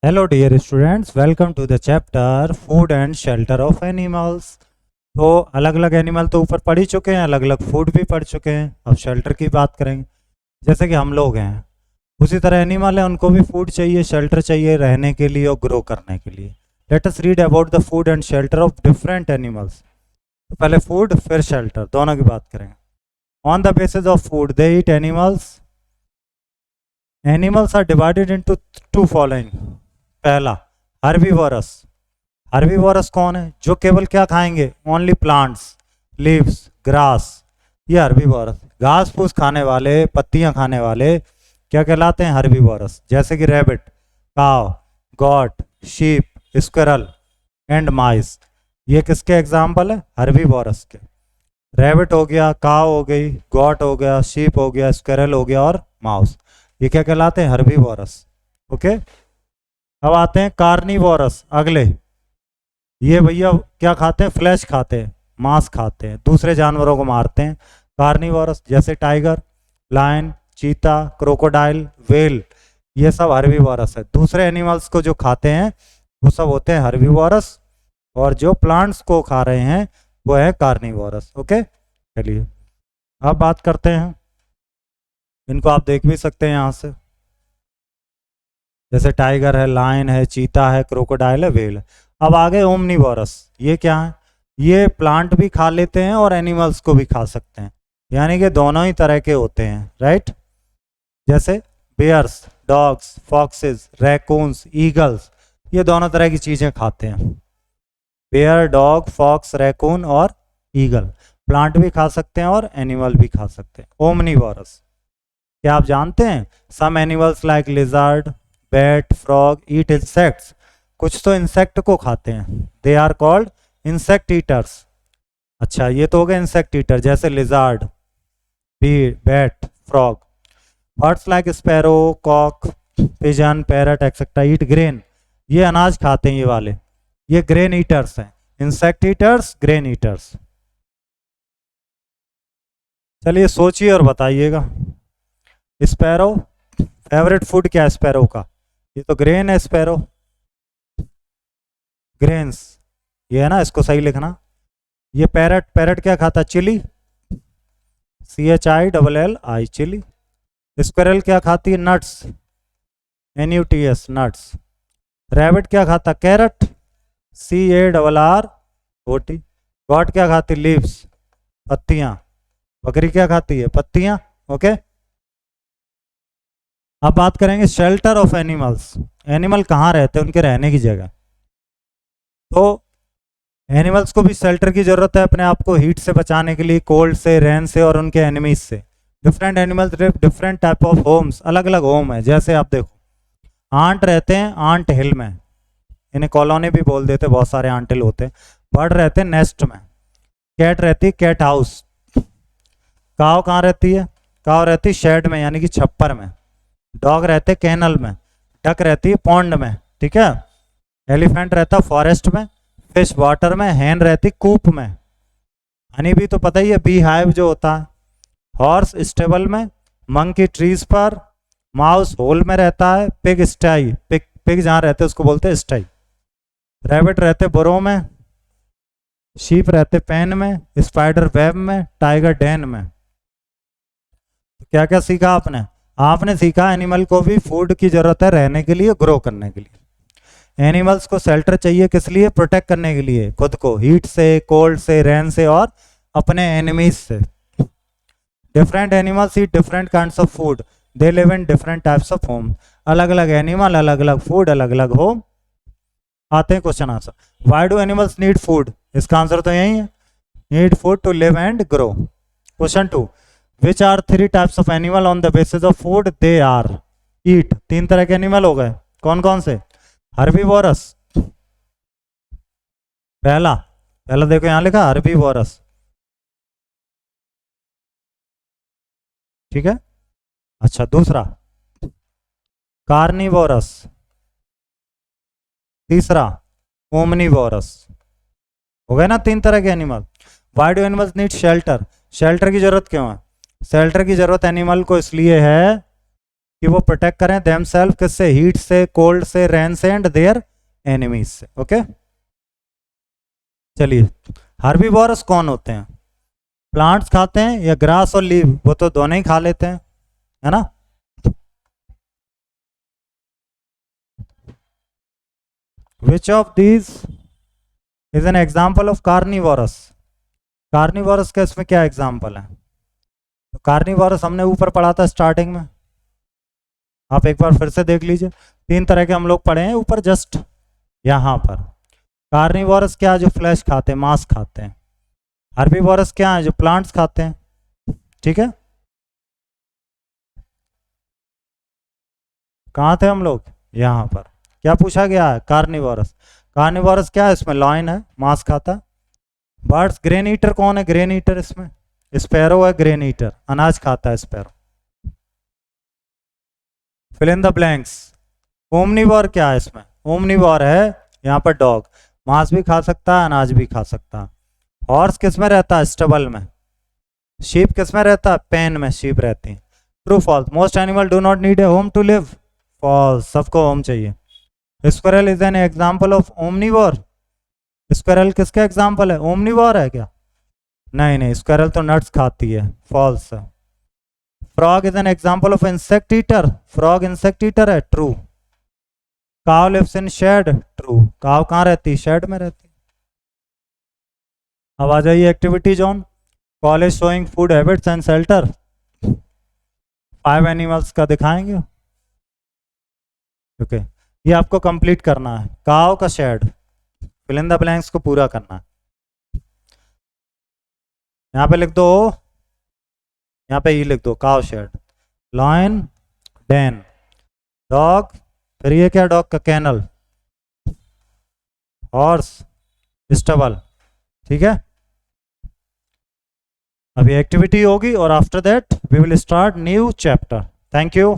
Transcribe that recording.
Hello dear students, welcome to the chapter food and shelter of animals. तो अलग अलग animal तो ऊपर पढ़ ही चुके हैं, अलग अलग फूड भी पढ़ चुके हैं। अब शेल्टर की बात करेंगे। जैसे कि हम लोग हैं, उसी तरह एनिमल है, उनको भी फूड चाहिए, शेल्टर चाहिए रहने के लिए और ग्रो करने के लिए। Let us read about the food and shelter of different animals. तो पहले फूड फिर शेल्टर, दोनों की बात करेंगे। On the basis of food they eat animals. Animals are divided into two following. पहला, हर्बीवोरस। हर्बीवोरस कौन है? जो केवल क्या खाएंगे? Only plants, leaves, grass. ये हर्बीवोरस, घास फूस खाने वाले, पत्तियां खाने वाले क्या कहलाते हैं? हर्बीवोरस। जैसे कि रैबिट, काव, गॉट, शीप, स्क्विरल एंड माइस। ये किसके एग्जाम्पल है? हर्बीवोरस के। रैबिट हो गया, काव हो गई, गॉट हो गया, शीप हो गया, स्क्विरल हो गया और माउस। ये क्या कहलाते हैं? हर्बीवोरस। ओके। अब आते हैं कार्निवोरस, अगले। ये भैया क्या खाते हैं? फ्लैश खाते हैं, मांस खाते हैं, दूसरे जानवरों को मारते हैं। कार्निवोरस जैसे टाइगर, लायन, चीता, क्रोकोडाइल, व्हेल, ये सब हर्बीवोरस है। दूसरे एनिमल्स को जो खाते हैं वो सब होते हैं हर्बीवोरस, और जो प्लांट्स को खा रहे हैं वो है कार्निवोरस। ओके, चलिए अब बात करते हैं। इनको आप देख भी सकते हैं यहाँ से, जैसे टाइगर है, लायन है, चीता है, क्रोकोडाइल है, व्हेल है। अब आगे ओमनीवोरस। ये क्या है? ये प्लांट भी खा लेते हैं और एनिमल्स को भी खा सकते हैं, यानी कि दोनों ही तरह के होते हैं, राइट। जैसे बेयर्स, डॉग्स, फॉक्सेस, रैकून्स, ईगल्स, ये दोनों तरह की चीजें खाते हैं। बेयर, डॉग, फॉक्स, रैकून और ईगल प्लांट भी खा सकते हैं और एनिमल भी खा सकते हैं। ओमनीवोरस। क्या आप जानते हैं? Some animals like lizard, bat, frog eat insects. कुछ तो इंसेक्ट को खाते हैं, they are called insect eaters. अच्छा, ये तो हो गए इंसेक्ट ईटर, जैसे lizard, bat, frog. Birds like sparrow, cock, pigeon, parrot etcetera eat grain. ये अनाज खाते हैं, ये वाले, ये ग्रेन ईटर्स हैं। Insect eaters, grain eaters. चलिए सोचिए और बताइएगा। स्पैरो, फेवरेट फूड क्या है स्पैरो का? ये तो ग्रेन है स्पैरो, ग्रेन्स, ये है ना, इसको सही लिखना। ये पैरट, पैरट क्या खाता? Chilli, CHILLI, chilli. स्क्विरल क्या खाती है? Nuts, NUTS, nuts. रैबिट क्या खाता? Carrot, CARROT। गॉट क्या खाती? लीव्स, पत्तियां। बकरी क्या खाती है? पत्तियां। ओके। अब बात करेंगे शेल्टर ऑफ एनिमल्स। एनिमल कहाँ रहते हैं, उनके रहने की जगह। तो एनिमल्स को भी शेल्टर की जरूरत है अपने आप को हीट से बचाने के लिए, कोल्ड से, रेन से और उनके एनिमीज से। Different animals live different type of homes, अलग अलग होम है। जैसे आप देखो, आंट रहते हैं आंट हिल में, इन्हें कॉलोनी भी बोल देते, बहुत सारे आंट हिल होते हैं। बर्ड रहते हैं नेस्ट में। कैट रहती है कैट हाउस। काव कहाँ रहती है? काव रहती है शेड में, यानी कि छप्पर में। डॉग रहते कैनल में। डक रहती है पॉन्ड में, ठीक है। एलिफेंट रहता फॉरेस्ट में। फिश वाटर में। हैन रहती कूप में। हनी भी तो पता ही है, बी हाइव जो होता है। हॉर्स स्टेबल में। मंकी ट्रीज पर। माउस होल में रहता है। पिग स्टाई, पिग जहाँ रहते हैं उसको बोलते हैं स्टाई। रैबिट रहते बरो में। शीप रहते पेन में। स्पाइडर वेब में। टाइगर डेन में। तो क्या क्या सीखा आपने? आपने सीखा एनिमल को भी फूड की जरूरत है रहने के लिए, ग्रो करने के लिए। एनिमल्स को शेल्टर चाहिए, किस लिए? प्रोटेक्ट करने के लिए, खुद को हीट से, कोल्ड से, रेन से और अपने एनिमीज से। Different animals eat different kinds of food, they live in different types of home. अलग अलग एनिमल, अलग अलग फूड, अलग अलग होम। आते हैं question answer. Why do animals need food? इसका आंसर तो यही है, need food to live and grow. Question 2, which are 3 types of animal on the basis of food they are eat? 3 तरह के एनिमल हो गए, कौन कौन से? हर्बीवोरस, पहला पहला देखो यहां लिखा हर्बीवोरस, ठीक है। अच्छा, दूसरा कार्निवोरस, तीसरा ओमनीवोरस। हो गए ना 3 तरह के animal. Why do animals need shelter? Shelter की जरूरत क्यों है? शेल्टर की जरूरत एनिमल को इसलिए है कि वो प्रोटेक्ट करें देमसेल्फ किससे, हीट से, कोल्ड से, रेन से एंड देयर एनिमीज से। ओके चलिए, हर्बीवोरस कौन होते हैं? प्लांट्स खाते हैं या ग्रास और लीव? वो तो दोनों ही खा लेते हैं, है ना। Which of these is an example of carnivorous? Carnivorous का इसमें क्या एग्जाम्पल है? तो कार्निवोरस हमने ऊपर पढ़ा था स्टार्टिंग में, आप एक बार फिर से देख लीजिए। 3 तरह के हम लोग पढ़े हैं ऊपर जस्ट यहाँ पर। कार्निवोरस क्या है? जो फ्लैश खाते हैं, मांस खाते हैं। हर्बीवोरस क्या है? जो प्लांट्स खाते हैं। ठीक है, कहाँ थे हम लोग? यहाँ पर। क्या पूछा गया है? कार्निवोरस। कार्निवोरस क्या है? इसमें लॉइन है, मांस खाता। बर्ड्स, ग्रेन ईटर कौन है? ग्रेन ईटर इसमें स्पैरो है, ग्रेन ईटर, अनाज खाता है sparrow. Fill in the blanks. Omnivore क्या है इसमें? ओमनीवोर है यहाँ पर डॉग, मांस भी खा सकता है, अनाज भी खा सकता है। हॉर्स किस में रहता है? स्टबल में। शीप किस में रहता है? पेन में शीप रहती है। True false? Most animal do not need a home to live. False, सबको होम चाहिए। Squirrel is an example of omnivore. Squirrel किसका एग्जाम्पल है? ओमनीवोर है क्या? नहीं नहीं, स्क्विरल तो नट्स खाती है। False. Frog is an example of insect eater. Frog insect eater है। True. Cow lives in shed. True. Cow कहाँ रहती है? शेड में रहती है। अब आ जाइए activity zone. College showing food habits and shelter. 5 animals का दिखाएंगे। ओके ये आपको कंप्लीट करना है। काव का shed, fill in the blanks को पूरा करना है। यहाँ पे लिख दो, यहाँ पे ये लिख दो काव शेड। लायन, डेन, डॉग, फिर ये क्या? डॉग का कैनल, हॉर्स, स्टबल। ठीक है, अभी एक्टिविटी होगी और after that we will start new chapter. Thank you.